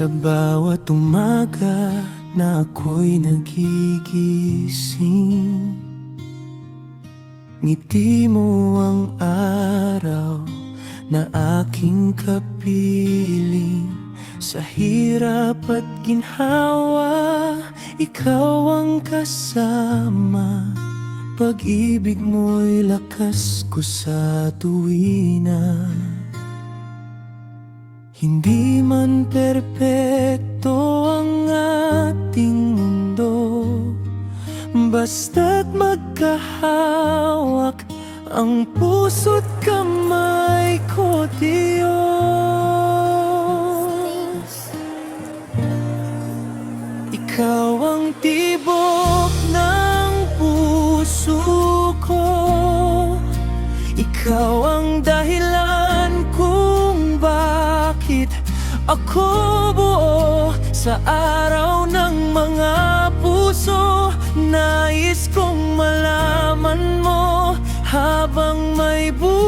Sa bawat umaga na ako'y nagigising, ngiti mo ang araw na aking kapiling. Sa hirap at ginhawa, ikaw ang kasama. Pag-ibig mo'y lakas ko sa tuwina. Hindi man perpekto ang ating mundo, basta't magkahawak ang puso't kamay ko, Diyos. Ikaw ang tibok ng puso ko, ikaw ang dahilan kung bakit ako buo. Sa araw ng mga puso, nais kong malaman mo habang may buhay.